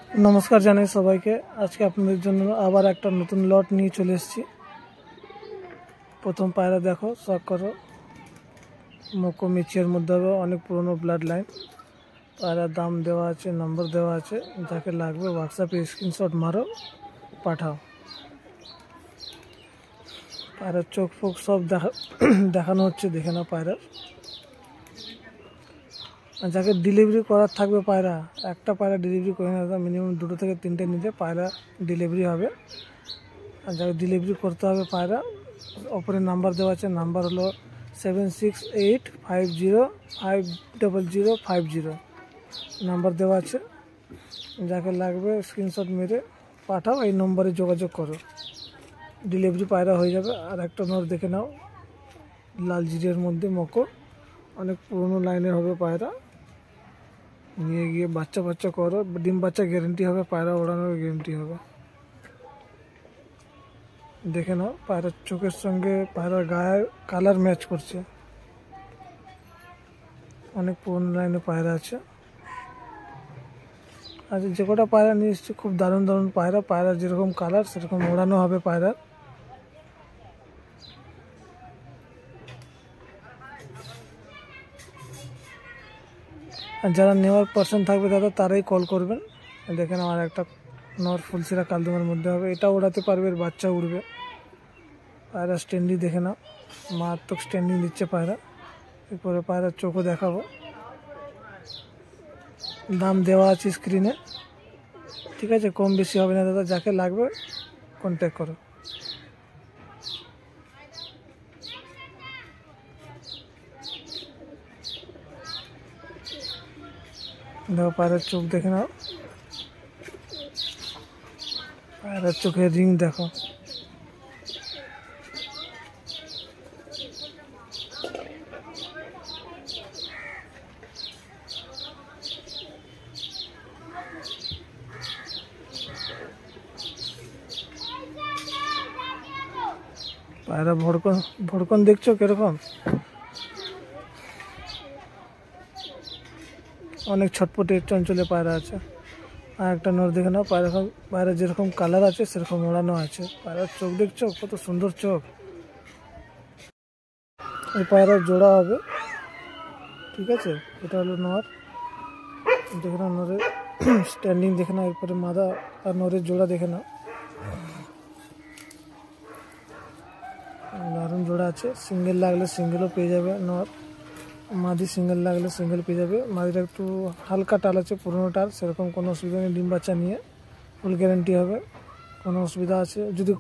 नमस्कार जानाई सबाइके आज के आपनादेर जन्य आबार एकटा नतून लट निये चले एसेछि। प्रथम पायरा देखो शक करो मोको मिचिर मध्य अनेक पुरानो ब्लाड लाइन पायरार दाम देवा आछे नम्बर देवा आछे जाके लागबे व्हाट्सएपे स्क्रीनशट मारो पाठाओ। पायरार चोख फोक सब देखानो होच्छे देखे नाओ पायरार যাকে ডেলিভারি করার থাকবে পায়রা একটা পায়রা ডেলিভারি করে না মিনিমাম 2 থেকে 3টে নিলে পায়রা ডেলিভারি হবে। আর যাকে ডেলিভারি করতে হবে পায়রা উপরে নাম্বার দেওয়া আছে নাম্বার হলো 7685050050 নাম্বার দেওয়া আছে যাকে লাগবে স্ক্রিনশট মেরে পাঠাও এই নম্বরে যোগাযোগ করো ডেলিভারি পায়রা হয়ে যাবে। আর একটা নর দেখে নাও লাল জিরের মধ্যে মকর অনেক পুরনো লাইনের হবে পায়রা নিয়ে গিয়ে বাচ্চা বাচ্চা করো ডিম বাচ্চা গ্যারান্টি হবে পায়রা ওড়ানোর গ্যারান্টি হবে। দেখে নাও পায়রার চোখের সঙ্গে পায়রার গায়ের কালার ম্যাচ করছে অনেক পুরনো লাইনে পায়রা আছে। আর যে কটা পায়রা নিয়ে এসেছে খুব দারুণ দারুণ পায়রা পায়রার যেরকম কালার সেরকম ওড়ানো হবে পায়রা। আর যারা নেওয়ার পার্সন থাকবে দাদা তারাই কল করবেন। দেখেন আমার একটা নর ফুলসিরা কালদমের মধ্যে হবে এটা ওড়াতে পারবে এর বাচ্চা উড়বে। পায়রা স্ট্যান্ডিং দেখে নাও মারাত্মক স্ট্যান্ডিং দিচ্ছে পায়রা। এরপরে পায়রার চোখও দেখাবো দাম দেওয়া আছে স্ক্রিনে ঠিক আছে কম বেশি হবে না দাদা যাকে লাগবে কন্ট্যাক্ট করো। देखो पायरार चोख देखे नाओ पायरार चोखे रिंग देखो पायरा भड़कन भड़कन देखछो किरकम অনেক ছটপটে চঞ্চলে পায়রা আছে। আর একটা নর দেখে নাও পায়রা যেরকম কালার আছে সেরকম ওড়ানো আছে। পায়রার চোখ দেখছো কত সুন্দর চোখ। এই পায়রার জোড়া হবে ঠিক আছে এটা হলো নর দেখে নাও নরের স্ট্যান্ডিং দেখে নাও এরপরে মাদা আর নরের জোড়া দেখে নাও দারুণ জোড়া আছে। সিঙ্গেল লাগলে সিঙ্গেলও পেয়ে যাবে নর মাদি সিঙ্গেল লাগলে সিঙ্গেল পেয়ে যাবে। মাদিটা একটু হালকা টাল আছে পুরোনোটার সেরকম কোনো অসুবিধা নেই ডিম বাচ্চা নিয়ে ফুল গ্যারান্টি হবে। কোনো অসুবিধা আছে যদি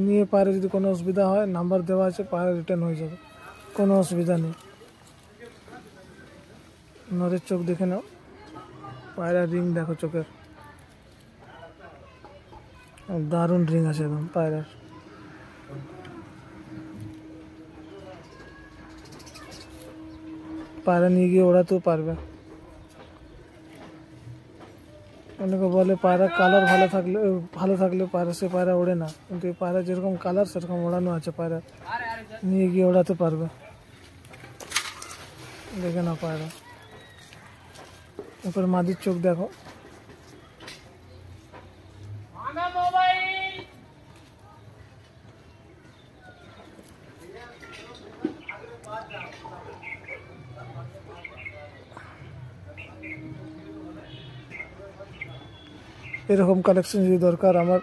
নিয়ে পারে যদি কোনো অসুবিধা হয় নাম্বার দেওয়া আছে পায়রা রিটার্ন হয়ে যাবে কোনো অসুবিধা নেই। নরের চোখ দেখে নাও পায়রা রিং দেখো চোখের দারুণ রিং আছে একদম পায়রার। পায়রা নিয়ে গিয়ে ওড়াতেও পারবে। অনেকে বলে পায়রা কালার ভালো থাকলে পায়রা সে পায়রা ওড়ে না কিন্তু এই পায়রা যেরকম কালার সেরকম ওড়ানো আছে পায়রা নিয়ে গিয়ে ওড়াতে পারবে। দেখে নাও পায়রা এরপর মাদির চোখ দেখো এরকম কালেকশন যদি দরকার আমার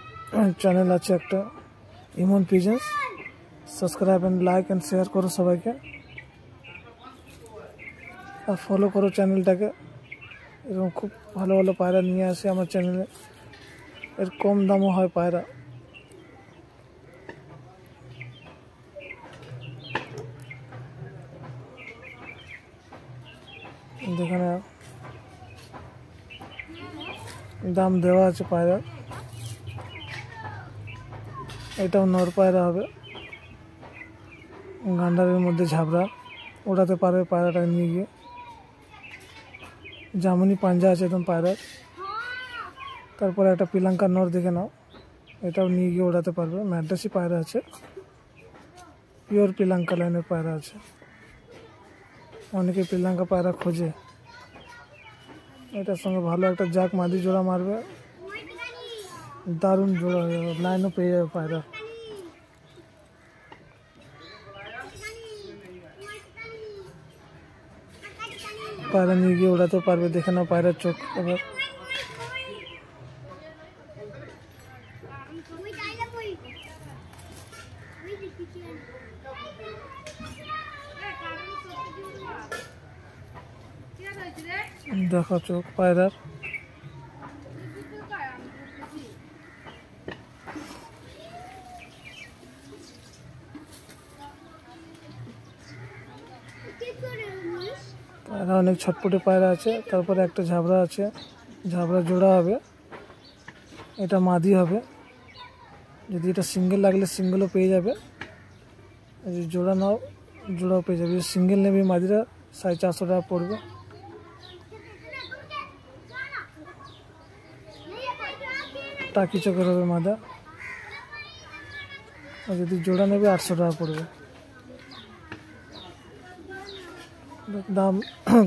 চ্যানেল আছে একটা Emon pigeons subscribe and like and share করো সবাইকে আর ফলো করো চ্যানেলটাকে। এরকম খুব ভালো ভালো পায়রা নিয়ে আসে আমার চ্যানেলে এর কম দামও হয় পায়রা। দেখে নাও দাম দেওয়া আছে পায়রা এটাও নর পায়রা হবে গান্ডারের মধ্যে ঝাবড়া ওড়াতে পারবে পায়রাটা নিয়ে গিয়ে জামুনি পাঞ্জা আছে একদম পায়রার। তারপরে একটা পিলাঙ্কার নর দেখে নাও এটাও নিয়ে গিয়ে ওড়াতে পারবে ম্যাড্রাসি পায়রা আছে পিওর পিলাঙ্কা লাইনের পায়রা আছে অনেকে পিলাঙ্কা পায়রা খোঁজে এটার সঙ্গে ভালো একটা জাক মাদি জোড়া মারবে দারুণ জোড়া হয়ে যাবে, লাইনও পেয়ে যাবে পায়রা। পায়রা নিয়ে গিয়ে ওড়াতে পারবে। দেখে নাও পায়রার চোখ এবার। দেখো চোখ পায়রার। পায়রা অনেক ছটপটে পায়রা আছে। তারপরে একটা ঝাবড়া আছে, ঝাবড়া জোড়া হবে, এটা মাদি হবে। যদি এটা সিঙ্গেল লাগলে সিঙ্গেলও পেয়ে যাবে, যদি জোড়া নাও জোড়াও পেয়ে যাবে। যদি সিঙ্গেল নেবে মাদিরা 450 টাকা পড়বে। টাকি চোখের হবে মাদা। আর যদি জোড়া নেবে 800 টাকা পড়বে। দাম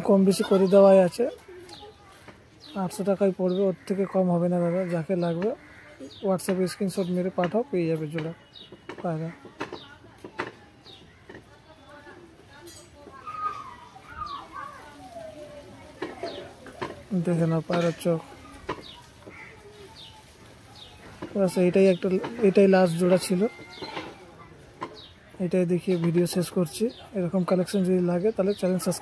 কম বেশি করে দেওয়াই আছে, 800 টাকায় পড়বে, ওর থেকে কম হবে না দাদা। যাকে লাগবে হোয়াটসঅ্যাপে স্ক্রিনশট মেরে পাঠাও, পেয়ে যাবে জোড়া পায়রা। দেখে নাও পায়রার চোখ। বাস এটাই লাস্ট জোড়া ছিল। এটাই দেখিয়ে ভিডিও শেষ করছি। এরকম কালেকশন যদি লাগে তাহলে চ্যানেল সাবস্ক্রাইব